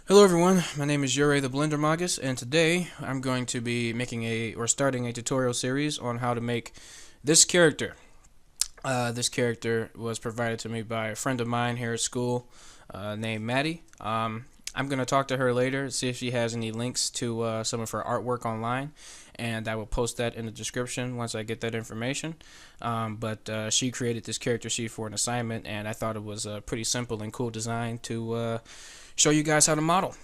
Hello everyone, my name is Yuri the Blender Magus, and today I'm going to be starting a tutorial series on how to make this character. This character was provided to me by a friend of mine here at school named Maddie. I'm going to talk to her later, see if she has any links to some of her artwork online, and I will post that in the description once I get that information. But she created this character sheet for an assignment, and I thought it was a pretty simple and cool design to show you guys how to model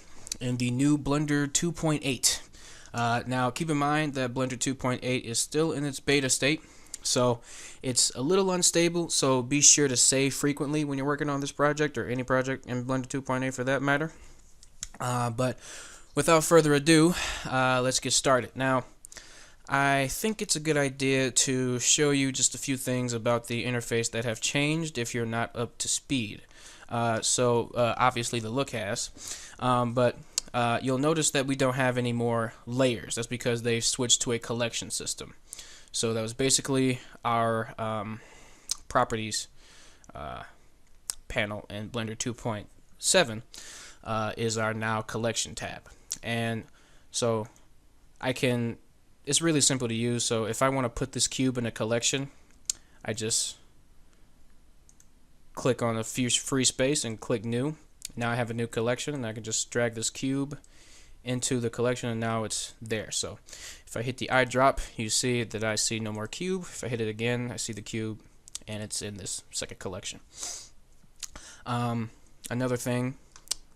in the new Blender 2.8. Now keep in mind that Blender 2.8 is still in its beta state, so it's a little unstable, so be sure to save frequently when you're working on this project, or any project in Blender 2.8 for that matter. But without further ado, let's get started. Now, I think it's a good idea to show you just a few things about the interface that have changed if you're not up to speed. Obviously the look has, but you'll notice that we don't have any more layers. That's because they've switched to a collection system. So that was basically our properties panel in Blender 2.7 is our now collection tab. And so it's really simple to use. So if I want to put this cube in a collection, I just click on a free space and click new. Now I have a new collection, and I can just drag this cube into the collection, and now it's there. So if I hit the eyedrop, you see that I see no more cube. If I hit it again, I see the cube, and it's in this second collection. Another thing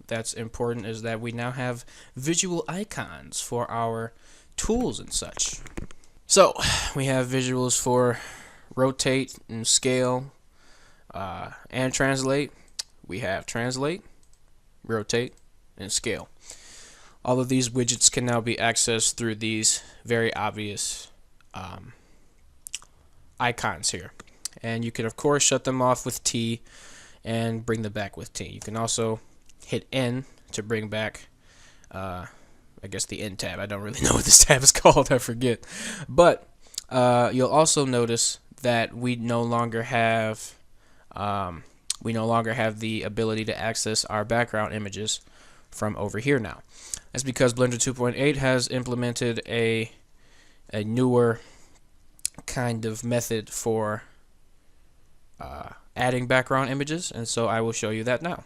that's important is that we now have visual icons for our tools and such. So we have visuals for rotate and scale, and translate. We have translate, rotate, and scale. All of these widgets can now be accessed through these very obvious icons here. And you can of course shut them off with T and bring them back with T. You can also hit N to bring back I guess the N tab. I don't really know what this tab is called, I forget. But you'll also notice that we no longer have the ability to access our background images from over here now. That's because Blender 2.8 has implemented a newer kind of method for adding background images, and so I will show you that now.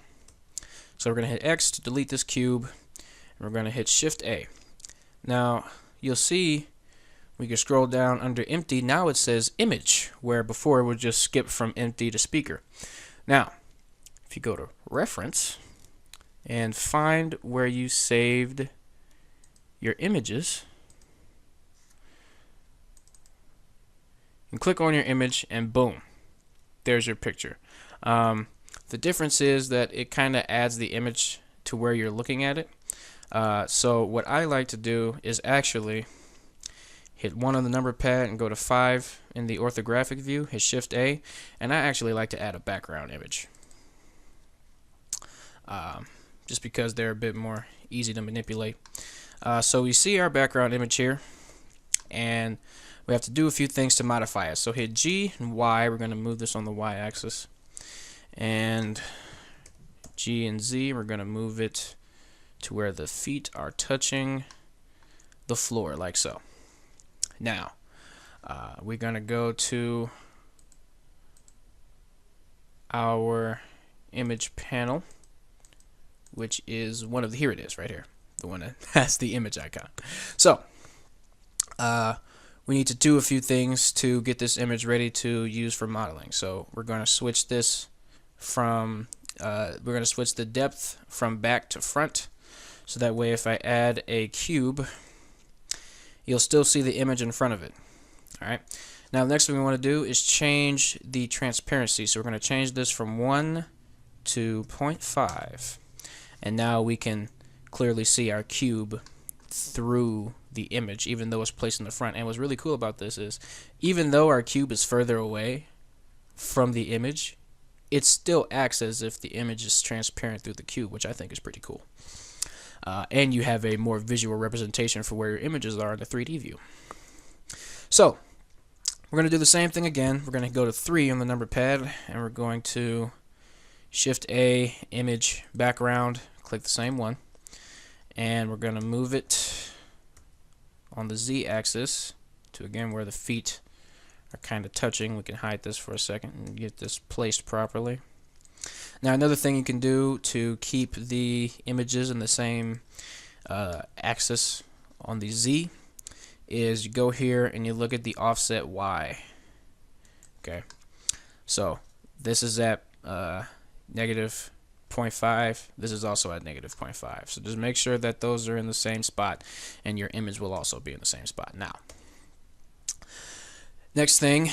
So we're going to hit X to delete this cube, and we're going to hit Shift A. Now you'll see we can scroll down under empty. Now it says image, where before it would just skip from empty to speaker. Now, if you go to reference and find where you saved your images, and click on your image, and boom, there's your picture. The difference is that it kind of adds the image to where you're looking at it. So what I like to do is actually hit 1 on the number pad and go to 5 in the orthographic view, hit Shift A, and I actually like to add a background image. Just because they're a bit more easy to manipulate. So we see our background image here, and we have to do a few things to modify it. So hit G and Y, we're going to move this on the Y axis, and G and Z, we're going to move it to where the feet are touching the floor, like so. Now, we're going to go to our image panel, which is here it is right here, the one that has the image icon. So we need to do a few things to get this image ready to use for modeling. So we're going to switch this from the depth from back to front, so that way if I add a cube, you'll still see the image in front of it. Alright, now the next thing we want to do is change the transparency. So we're going to change this from 1 to 0.5. And now we can clearly see our cube through the image, even though it's placed in the front. And what's really cool about this is, even though our cube is further away from the image, it still acts as if the image is transparent through the cube, which I think is pretty cool. And you have a more visual representation for where your images are in the 3D view. So we're going to do the same thing again. We're going to go to 3 on the number pad, and we're going to Shift A, image, background, click the same one. and we're going to move it on the z-axis to again where the feet are kind of touching. We can hide this for a second and get this placed properly. Now another thing you can do to keep the images in the same axis on the z is you go here and you look at the offset y. Okay, so this is at negative 0.5. This is also at negative 0.5. So just make sure that those are in the same spot, and your image will also be in the same spot. Now, next thing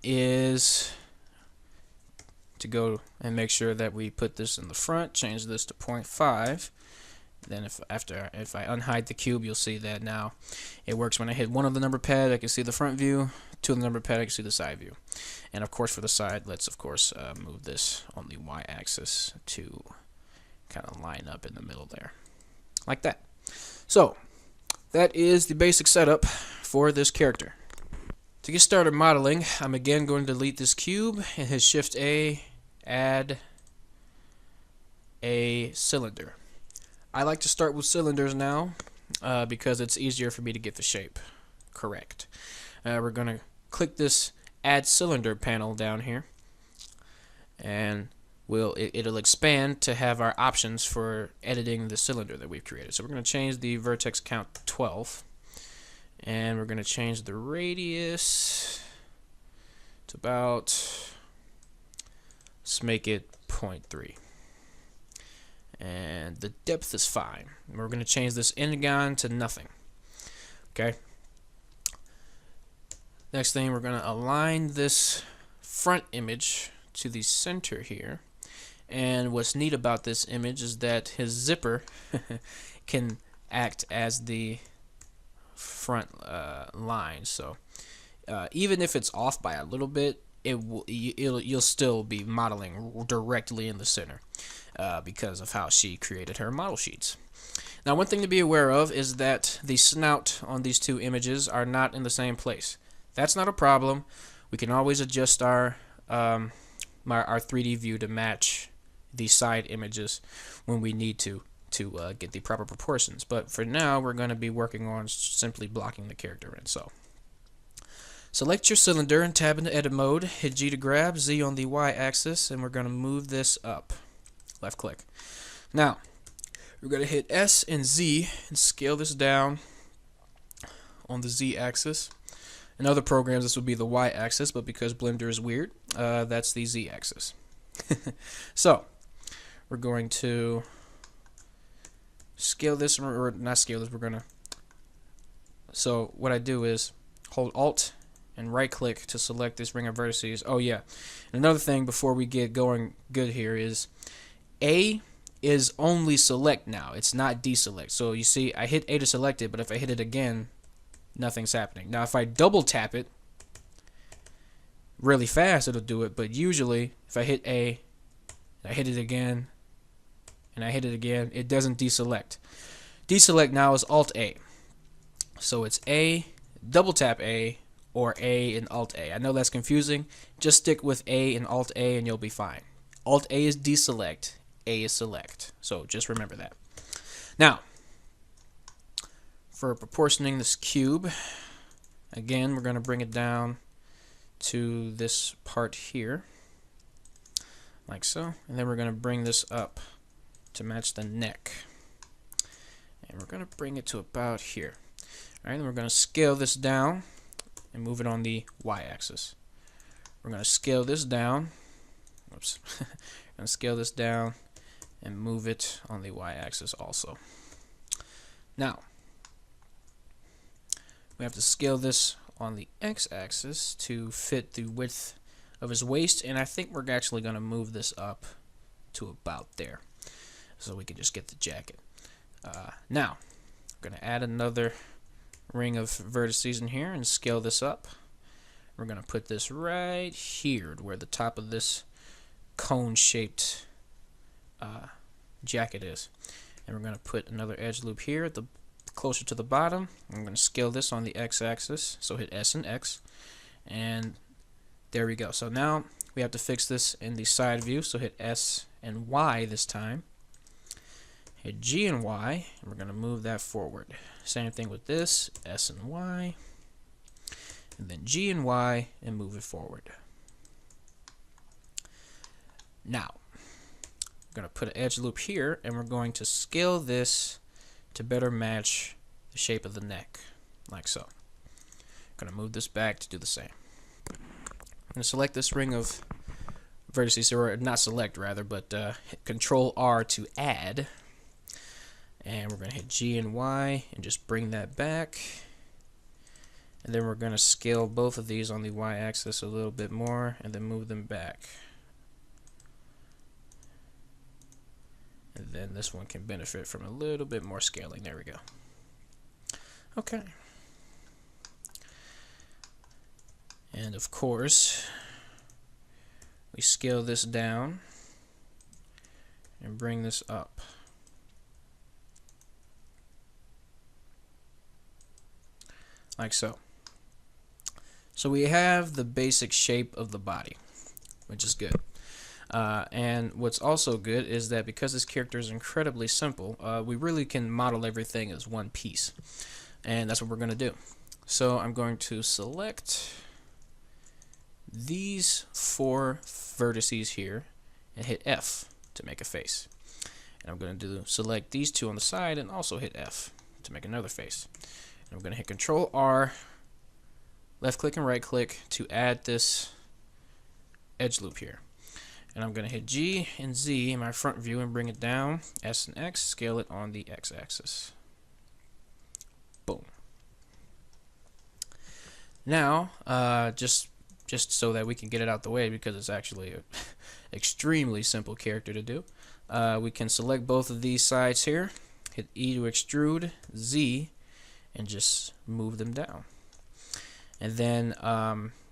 is to go and make sure that we put this in the front. Change this to 0.5. Then if I unhide the cube, you'll see that now it works. When I hit one of the number pad, I can see the front view. Two of the number pad, I can see the side view. And of course for the side, let's of course move this on the y-axis to kind of line up in the middle there, like that. So that is the basic setup for this character. To get started modeling, I'm again going to delete this cube and hit Shift A, add a cylinder. I like to start with cylinders now because it's easier for me to get the shape correct. We're going to click this Add Cylinder panel down here, and it'll expand to have our options for editing the cylinder that we've created. So we're going to change the vertex count to 12, and we're going to change the radius to about, let's make it 0.3. And the depth is fine. We're going to change this indigon to nothing. Okay. Next thing, we're going to align this front image to the center here. And what's neat about this image is that his zipper can act as the front line. So even if it's off by a little bit, you'll still be modeling directly in the center. Because of how she created her model sheets. Now, one thing to be aware of is that the snout on these two images are not in the same place. That's not a problem. We can always adjust our 3D view to match the side images when we need to get the proper proportions. But for now, we're going to be working on simply blocking the character in. So select your cylinder and tab into edit mode. Hit G to grab, Z on the y-axis, and we're going to move this up. Left click. Now we're going to hit S and Z and scale this down on the Z axis. In other programs this would be the Y axis, but because Blender is weird, that's the Z axis. So we're going to scale this, or not scale this, so what I do is hold Alt and right click to select this ring of vertices. Oh yeah, and another thing before we get going good here is A is only select now. It's not deselect. So you see I hit A to select it, but if I hit it again, nothing's happening. Now if I double tap it really fast, it'll do it, but usually if I hit A, I hit it again, and I hit it again, it doesn't deselect. Deselect now is Alt A. So it's A, double tap A, or A and Alt A. I know that's confusing. Just stick with A and Alt A and you'll be fine. Alt A is deselect, A is select. So just remember that. Now, for proportioning this cube, again, we're going to bring it down to this part here, like so. And then we're going to bring this up to match the neck. And we're going to bring it to about here. All right, then we're going to scale this down and move it on the y-axis. We're going to scale this down. Oops. I'm going to scale this down and move it on the y-axis also. Now, we have to scale this on the x-axis to fit the width of his waist, and I think we're actually going to move this up to about there so we can just get the jacket. Now, I'm going to add another ring of vertices in here and scale this up. We're going to put this right here where the top of this cone-shaped jacket is. And we're going to put another edge loop here at the closer to the bottom. I'm going to scale this on the x-axis, so hit S and X, and there we go. So now we have to fix this in the side view, so hit S and Y this time. hit G and Y, and we're going to move that forward. Same thing with this, S and Y, and then G and Y, and move it forward. Now, we're going to put an edge loop here, and we're going to scale this to better match the shape of the neck, like so. I'm going to move this back to do the same. I'm going to select this ring of vertices, or not select rather, but hit Control R to add. And we're going to hit G and Y and just bring that back. And then we're going to scale both of these on the Y axis a little bit more and then move them back. And then this one can benefit from a little bit more scaling. There we go. Okay. And of course, we scale this down and bring this up. Like so. So we have the basic shape of the body, which is good. And what's also good is that because this character is incredibly simple, we really can model everything as one piece. And that's what we're going to do. So I'm going to select these 4 vertices here and hit F to make a face. And I'm going to select these 2 on the side and also hit F to make another face. And I'm going to hit Control R, left click and right click to add this edge loop here. And I'm going to hit G and Z in my front view and bring it down, S and X, scale it on the X axis. Boom. Now, just so that we can get it out the way, because it's actually an extremely simple character to do, we can select both of these sides here, hit E to extrude, Z, and just move them down. And then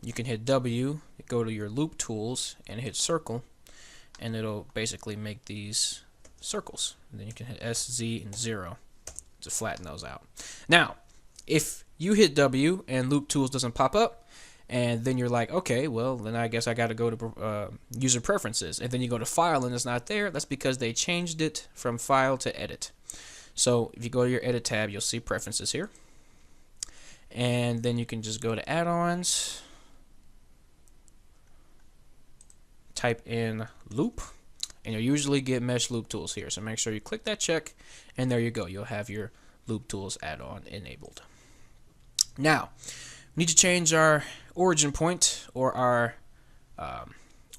you can hit W, go to your loop tools, and hit circle, and it'll basically make these circles. And then you can hit S, Z, and 0 to flatten those out. Now, if you hit W and loop tools doesn't pop up, and then you're like, okay, well, then I guess I got to go to user preferences, and then you go to file and it's not there, that's because they changed it from file to edit. So if you go to your edit tab, you'll see preferences here. And then you can just go to add-ons, type in loop, and you'll usually get mesh loop tools here. So make sure you click that check, and there you go. You'll have your loop tools add-on enabled. Now, we need to change our origin point, or our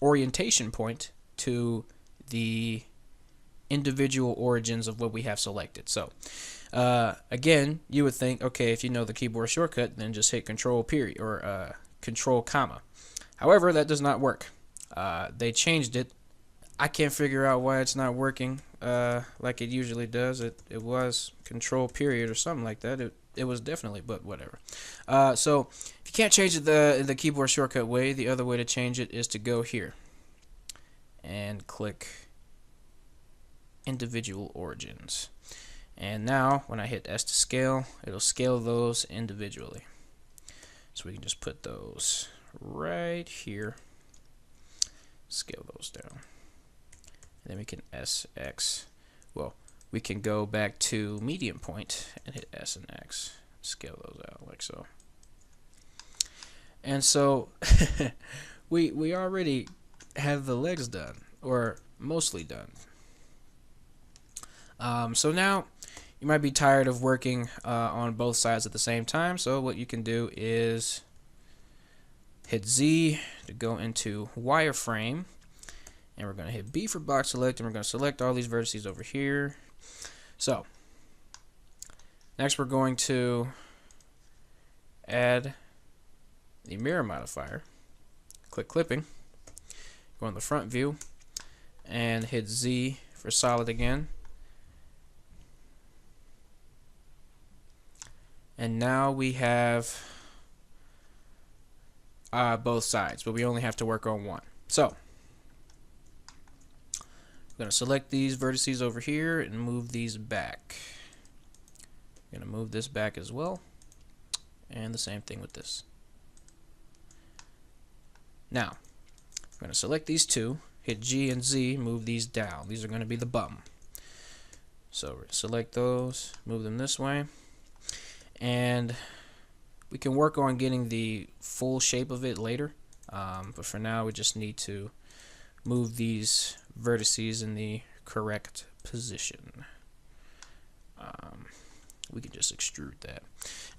orientation point, to the individual origins of what we have selected. So again, you would think, okay, if you know the keyboard shortcut, then just hit Control period or Control comma. However, that does not work. They changed it. I can't figure out why it's not working like it usually does. It was Control period or something like that. It was definitely, but whatever. So if you can't change it the keyboard shortcut way, the other way to change it is to go here and click individual origins. And now when I hit S to scale, it'll scale those individually. So we can just put those right here, scale those down. And then we can SX, well, we can go back to medium point and hit S and X, scale those out like so. And so we already have the legs done, or mostly done. So now you might be tired of working on both sides at the same time, so what you can do is hit Z to go into wireframe, and we're going to hit B for box select, and we're going to select all these vertices over here. So next we're going to add the mirror modifier, click clipping, go in the front view, and hit Z for solid again. And now we have both sides, but we only have to work on one. So I'm going to select these vertices over here and move these back. I'm going to move this back as well, and the same thing with this. Now I'm going to select these two, hit G and Z, move these down. These are going to be the bum. So select those, move them this way, and we can work on getting the full shape of it later. But for now, we just need to move these vertices in the correct position. We can just extrude that.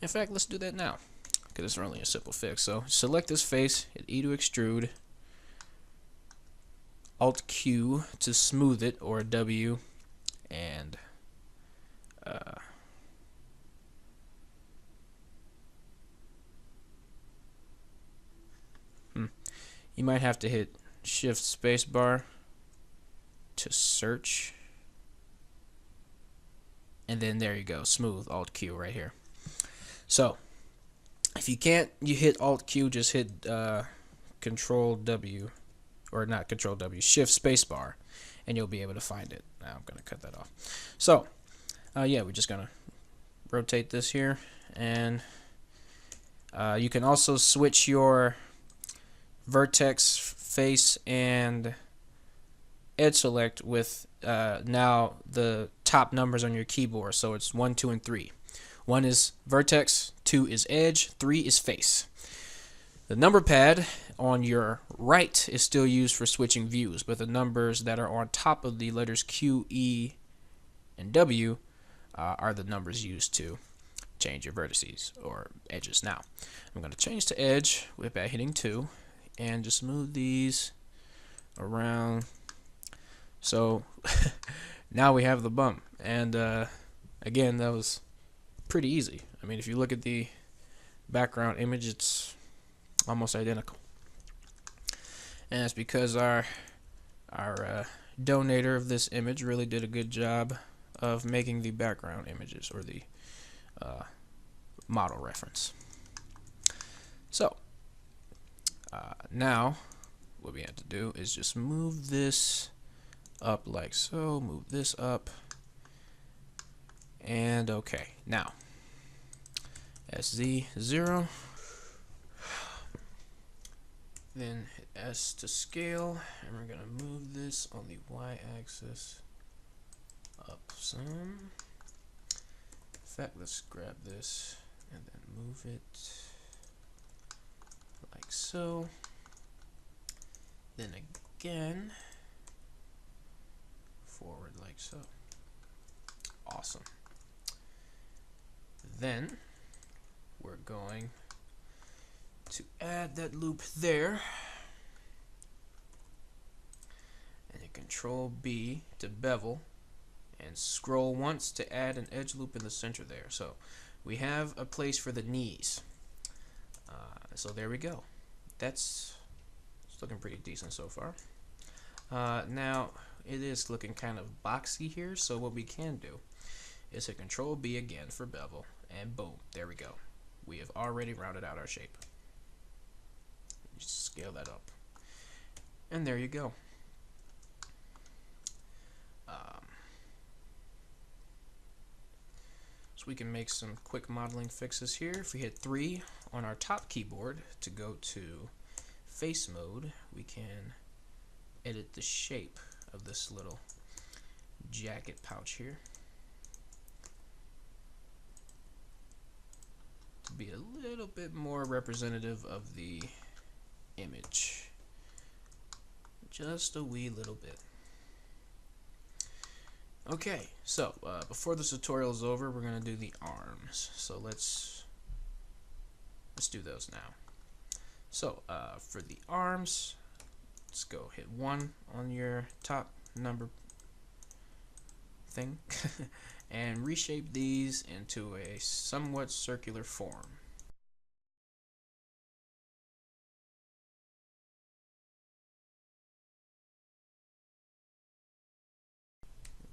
In fact, let's do that now, because it's really a simple fix. So select this face, hit E to extrude, Alt Q to smooth it, or W, and you might have to hit Shift Spacebar to search, and then there you go, smooth, Alt Q right here. So if you can't, you hit Alt Q, just hit Control W, or not Control W, Shift Spacebar, and you'll be able to find it. Now I'm gonna cut that off. So yeah, we're just gonna rotate this here, and you can also switch your vertex, face, and edge select with now the top numbers on your keyboard. So it's 1, 2, and 3. 1 is vertex, 2 is edge, 3 is face. The number pad on your right is still used for switching views, but the numbers that are on top of the letters Q, E, and W are the numbers used to change your vertices or edges. Now I'm going to change to edge by hitting 2 and just move these around. So now we have the bump, and again, that was pretty easy. I mean, if you look at the background image, it's almost identical, and that's because our donator of this image really did a good job of making the background images, or the model reference. So now what we have to do is just move this up like so, move this up, and okay. Now SZ0, then hit S to scale, and we're gonna move this on the y-axis up some. In fact, let's grab this and then move it like so. Then again forward like so. Awesome. Then we're going to add that loop there, and hit Control B to bevel, and scroll once to add an edge loop in the center there. So we have a place for the knees. So there we go. It's looking pretty decent so far. Now it is looking kind of boxy here, so what we can do is hit Control B again for bevel, and boom, there we go. We have already rounded out our shape. Just scale that up, and there you go. So we can make some quick modeling fixes here. If we hit 3 on our top keyboard to go to face mode, we can edit the shape of this little jacket pouch here to be a little bit more representative of the image, just a wee little bit. Okay, so before this tutorial is over, we're going to do the arms. So let's do those now. So for the arms, let's go hit 1 on your top number thing and reshape these into a somewhat circular form.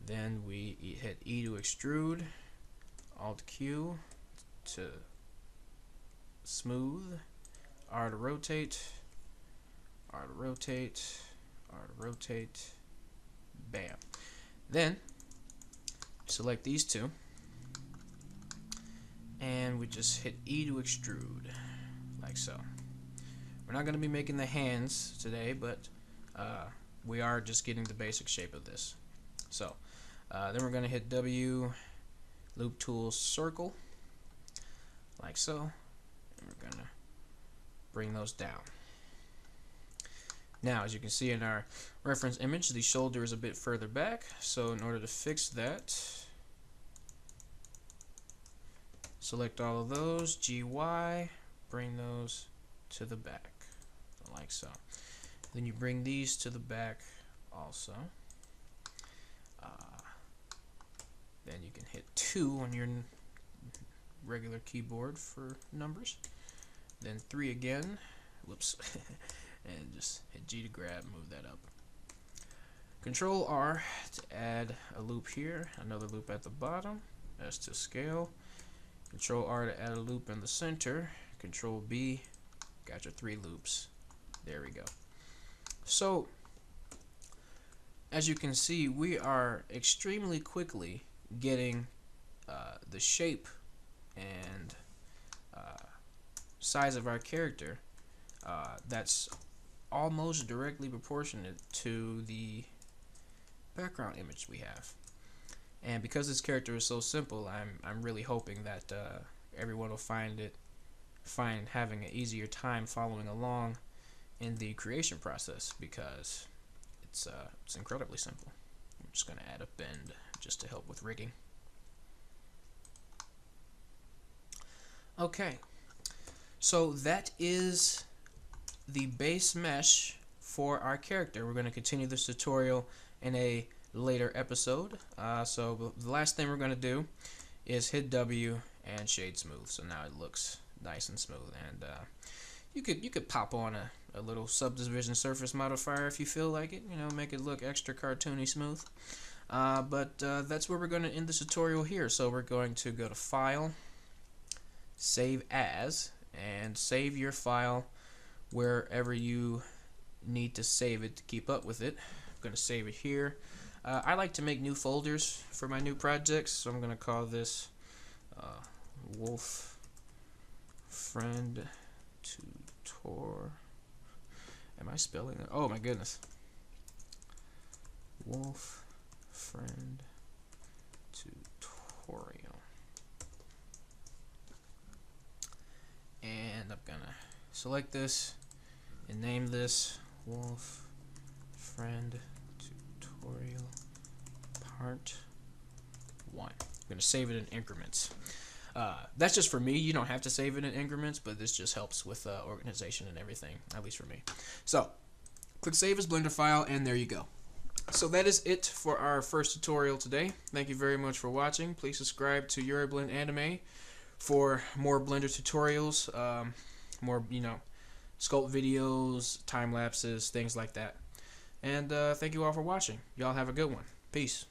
Then we hit E to extrude, Alt Q to smooth, R to rotate, R to rotate, R to rotate, bam. Then select these two, and we just hit E to extrude, like so. We're not going to be making the hands today, but we are just getting the basic shape of this. So Then we're going to hit W, loop tool, circle, like so. And we're going to bring those down. Now, as you can see in our reference image, the shoulder is a bit further back. So in order to fix that, select all of those, GY, bring those to the back, like so. Then you bring these to the back also. Then you can hit 2 on your regular keyboard for numbers. Then 3 again. Whoops. And just hit G to grab, move that up. Control R to add a loop here, another loop at the bottom. S to scale. Control R to add a loop in the center. Control B. Got your 3 loops. There we go. So, as you can see, we are extremely quickly getting the shape and size of our character that's almost directly proportionate to the background image we have. And because this character is so simple, I'm really hoping that everyone will find having an easier time following along in the creation process, because it's incredibly simple. I'm just going to add a bend just to help with rigging. Okay, so that is the base mesh for our character. We're going to continue this tutorial in a later episode. So the last thing we're going to do is hit W and shade smooth. So now it looks nice and smooth. And you could pop on a little subdivision surface modifier if you feel like it. You know, make it look extra cartoony smooth. But that's where we're going to end the tutorial here. So we're going to go to File, Save As, and save your file wherever you need to save it to keep up with it. I'm going to save it here. I like to make new folders for my new projects, so I'm going to call this Wolf Friend Tutor. Am I spelling it? Oh my goodness. Wolf Friend Tutorial. And I'm going to select this and name this Wolf Friend Tutorial Part 1. I'm going to save it in increments. That's just for me. You don't have to save it in increments, but this just helps with organization and everything, at least for me. So, click Save as Blender file, and there you go. So that is it for our first tutorial today. Thank you very much for watching. Please subscribe to EuroBlend Anime for more Blender tutorials, more, sculpt videos, time lapses, things like that. And thank you all for watching. Y'all have a good one. Peace.